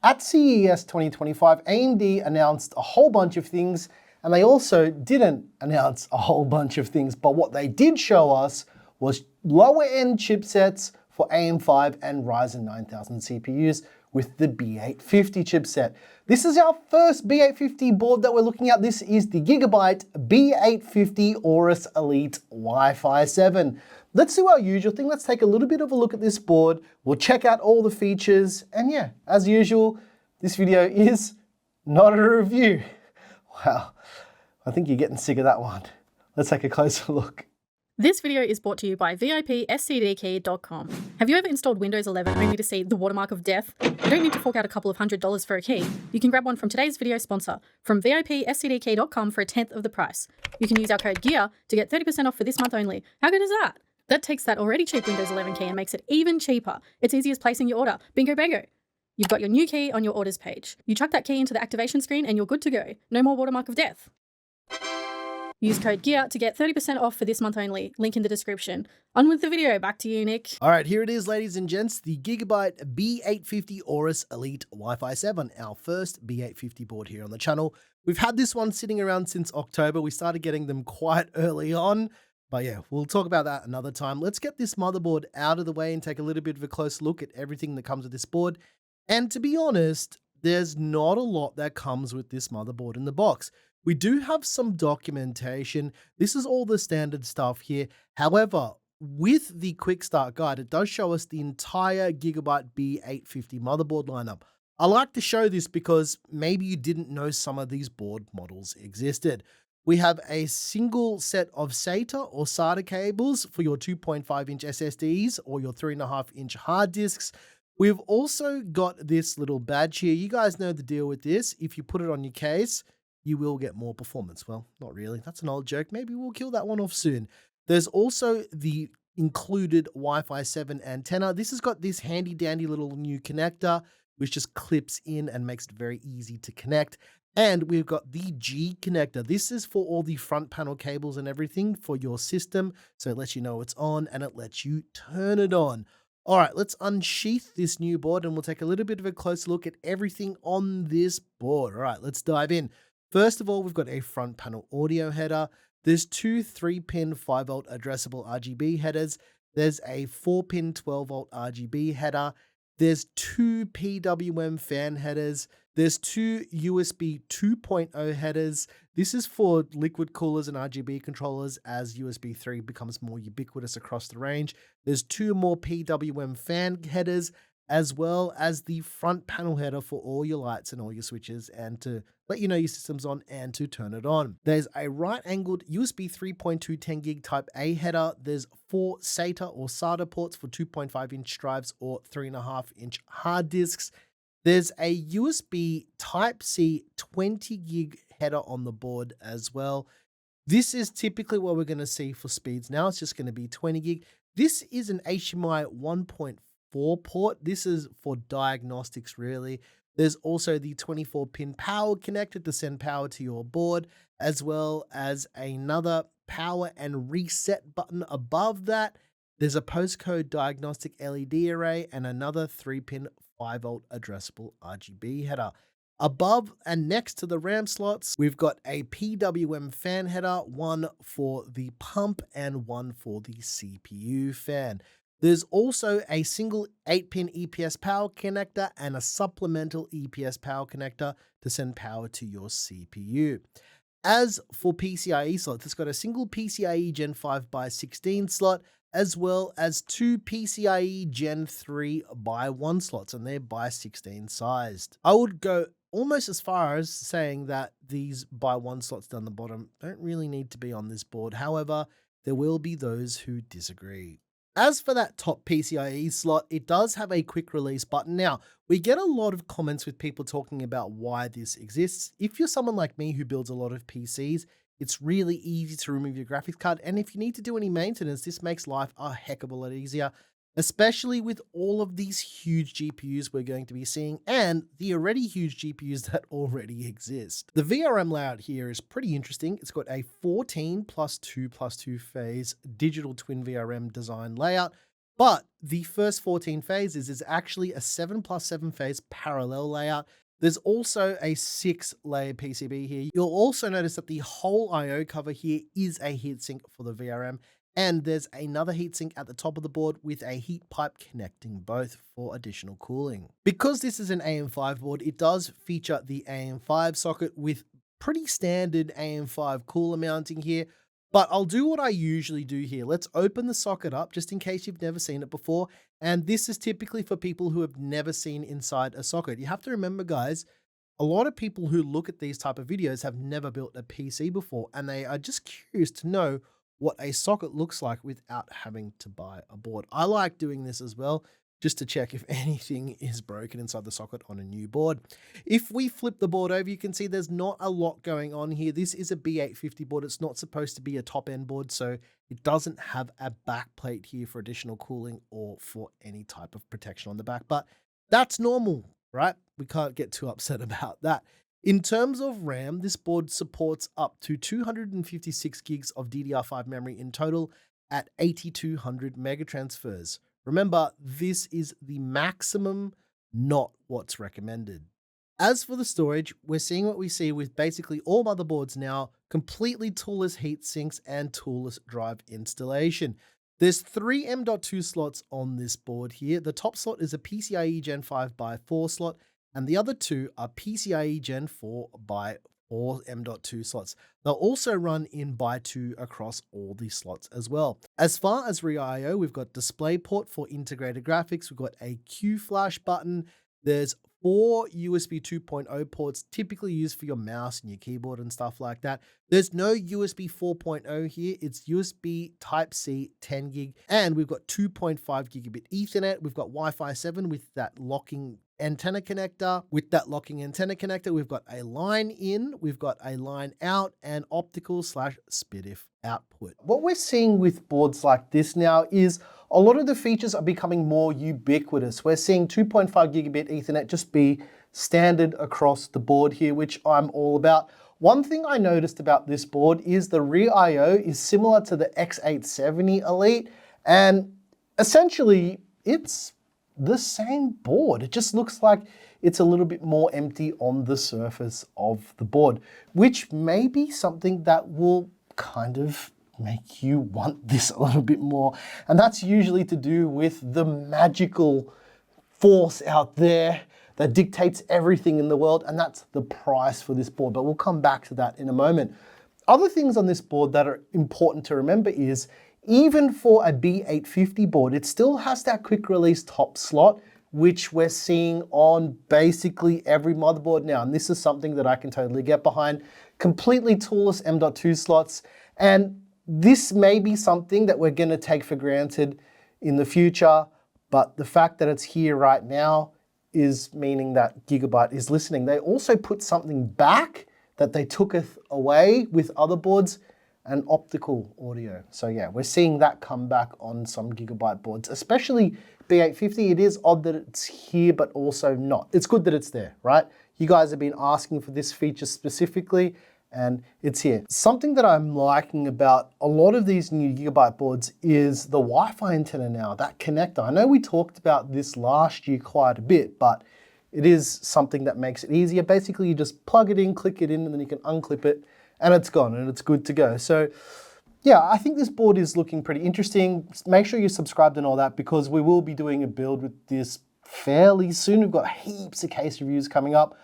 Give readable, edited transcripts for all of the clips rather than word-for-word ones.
At CES 2025, AMD announced a whole bunch of things, and they also didn't announce a whole bunch of things, but what they did show us was lower-end chipsets for AM5 and Ryzen 9000 CPUs with the B850 chipset. This is our first B850 board that we're looking at. This is the Gigabyte B850 AORUS Elite Wi-Fi 7. Let's do our usual thing. Let's take a little bit of a look at this board. We'll check out all the features. And yeah, as usual, this video is not a review. Wow, I think you're getting sick of that one. Let's take a closer look. This video is brought to you by VIPSCDkey.com. Have you ever installed Windows 11 only to see the watermark of death? You don't need to fork out a couple of $100s for a key. You can grab one from today's video sponsor, from VIPSCDkey.com for a tenth of the price. You can use our code GEAR to get 30% off for this month only. How good is that? That takes that already cheap Windows 11 key and makes it even cheaper. It's easy as placing your order. Bingo bango. You've got your new key on your orders page. You chuck that key into the activation screen and you're good to go. No more watermark of death. Use code GEAR to get 30% off for this month only. Link in the description. On with the video. Back to you, Nick. All right, here it is, ladies and gents. The Gigabyte B850 AORUS Elite Wi-Fi 7, our first B850 board here on the channel. We've had this one sitting around since October. We started getting them quite early on. But yeah, we'll talk about that another time. Let's get this motherboard out of the way and take a little bit of a close look at everything that comes with this board. And to be honest, there's not a lot that comes with this motherboard in the box. We do have some documentation. This is all the standard stuff here. However, with the quick start guide, it does show us the entire Gigabyte B850 motherboard lineup. I like to show this because maybe you didn't know some of these board models existed. We have a single set of SATA or SATA cables for your 2.5-inch SSDs or your 3.5-inch hard disks. We've also got this little badge here. You guys know the deal with this. If you put it on your case, you will get more performance. Well, not really. That's an old joke. Maybe we'll kill that one off soon. There's also the included Wi-Fi 7 antenna. This has got this handy dandy little new connector, which just clips in and makes it very easy to connect. And we've got the G connector. This is for all the front panel cables and everything for your system. So it lets you know it's on and it lets you turn it on. All right, let's unsheath this new board and we'll take a little bit of a close look at everything on this board. All right, let's dive in. First of all, we've got a front panel audio header. There's two 3-pin 5-volt addressable RGB headers. There's a 4-pin 12-volt RGB header. There's two PWM fan headers. There's two USB 2.0 headers. This is for liquid coolers and RGB controllers as USB 3 becomes more ubiquitous across the range. There's two more PWM fan headers, as well as the front panel header for all your lights and all your switches and to let you know your system's on and to turn it on. There's a right-angled USB 3.2 10 gig type A header. There's 4 SATA or SATA ports for 2.5-inch drives or 3.5-inch hard disks. There's a USB Type-C 20 gig header on the board as well. This is typically what we're going to see for speeds. Now it's just going to be 20 gig. This is an HDMI 1.4 port. This is for diagnostics, really. There's also the 24-pin power connector to send power to your board, as well as another power and reset button above that. There's a postcode diagnostic LED array and another 3-pin 5-volt addressable RGB header. Above and next to the RAM slots, we've got a PWM fan header, one for the pump and one for the CPU fan. There's also a single 8-pin EPS power connector and a supplemental EPS power connector to send power to your CPU. As for PCIe slots, it's got a single PCIe Gen 5x16 slot, as well as two PCIe Gen 3x1 slots, and they're by 16 sized. I would go almost as far as saying that these by 1 slots down the bottom don't really need to be on this board. However, there will be those who disagree. As for that top PCIe slot, it does have a quick release button. Now, we get a lot of comments with people talking about why this exists. If you're someone like me who builds a lot of PCs, it's really easy to remove your graphics card. And if you need to do any maintenance, this makes life a heck of a lot easier, especially with all of these huge GPUs we're going to be seeing and the already huge GPUs that already exist. The VRM layout here is pretty interesting. It's got a 14+2+2 phase digital twin VRM design layout. But the first 14 phases is actually a 7+7 phase parallel layout. There's also a 6-layer PCB here. You'll also notice that the whole I/O cover here is a heatsink for the VRM, and there's another heatsink at the top of the board with a heat pipe connecting both for additional cooling. Because this is an AM5 board, it does feature the AM5 socket with pretty standard AM5 cooler mounting here. But I'll do what I usually do here. Let's open the socket up just in case you've never seen it before. And this is typically for people who have never seen inside a socket. You have to remember, guys, a lot of people who look at these type of videos have never built a PC before, and they are just curious to know what a socket looks like without having to buy a board. I like doing this as well, just to check if anything is broken inside the socket on a new board. If we flip the board over, you can see there's not a lot going on here. This is a B850 board. It's not supposed to be a top-end board, so it doesn't have a back plate here for additional cooling or for any type of protection on the back, but that's normal, right? We can't get too upset about that. In terms of RAM, this board supports up to 256 gigs of DDR5 memory in total at 8200 megatransfers. Remember, this is the maximum, not what's recommended. As for the storage, we're seeing what we see with basically all motherboards now, completely toolless heat sinks and toolless drive installation. There's 3 M.2 slots on this board here. The top slot is a PCIe Gen 5x4 slot, and the other 2 are PCIe Gen 4x4 M.2 slots. They'll also run in by 2 across all these slots as well. As far as rear I/O, we've got DisplayPort for integrated graphics. We've got a Q flash button. There's 4 USB 2.0 ports, typically used for your mouse and your keyboard and stuff like that. There's no USB 4.0 here. It's USB Type-C 10 gig. And we've got 2.5 gigabit Ethernet. We've got Wi-Fi 7 with that locking antenna connector. With that locking antenna connector, we've got a line in, we've got a line out, and optical/SPDIF output. What we're seeing with boards like this now is a lot of the features are becoming more ubiquitous. We're seeing 2.5 gigabit Ethernet just be standard across the board here, which I'm all about. One thing I noticed about this board is the rear I/O is similar to the X870 Elite, and essentially it's the same board. It just looks like it's a little bit more empty on the surface of the board, which may be something that will kind of make you want this a little bit more. And that's usually to do with the magical force out there that dictates everything in the world, and that's the price for this board. But we'll come back to that in a moment. Other things on this board that are important to remember is even for a B850 board, it still has that quick release top slot, which we're seeing on basically every motherboard now. And this is something that I can totally get behind. Completely toolless M.2 slots. And this may be something that we're going to take for granted in the future, but the fact that it's here right now is meaning that Gigabyte is listening. They also put something back that they took away with other boards, and optical audio. So yeah, we're seeing that come back on some Gigabyte boards, especially B850. It is odd that it's here, but also not. It's good that it's there, right? You guys have been asking for this feature specifically, and it's here. Something that I'm liking about a lot of these new Gigabyte boards is the Wi-Fi antenna now, that connector. I know we talked about this last year quite a bit, but it is something that makes it easier. Basically, you just plug it in, click it in, and then you can unclip it, and it's gone, and it's good to go. So yeah, I think this board is looking pretty interesting. Make sure you're subscribed and all that, because we will be doing a build with this fairly soon. We've got heaps of case reviews coming up.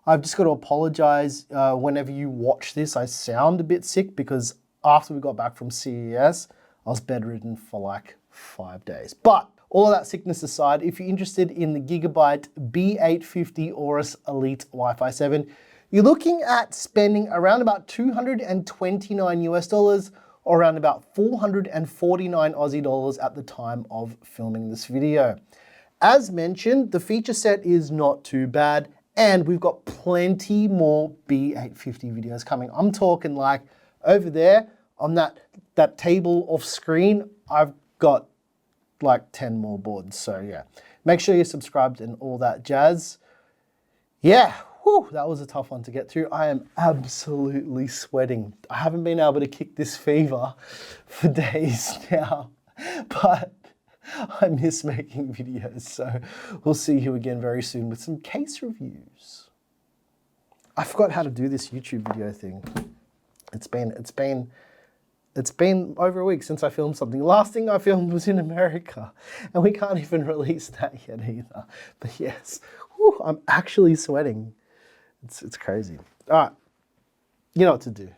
I've just got to apologize whenever you watch this. I sound a bit sick because after we got back from CES, I was bedridden for like 5 days. But all of that sickness aside, if you're interested in the Gigabyte B850 AORUS Elite Wi-Fi 7, you're looking at spending around about 229 US dollars or around about 449 Aussie dollars at the time of filming this video. As mentioned, the feature set is not too bad, and we've got plenty more B850 videos coming. I'm talking like over there on that table off screen, I've got like 10 more boards. So yeah, make sure you're subscribed and all that jazz. Yeah. Whew, that was a tough one to get through. I am absolutely sweating. I haven't been able to kick this fever for days now, but I miss making videos, so we'll see you again very soon with some case reviews. I forgot how to do this YouTube video thing. It's been over a week since I filmed something. Last thing I filmed was in America, and we can't even release that yet either. But yes, whew, I'm actually sweating. It's crazy. All right, you know what to do.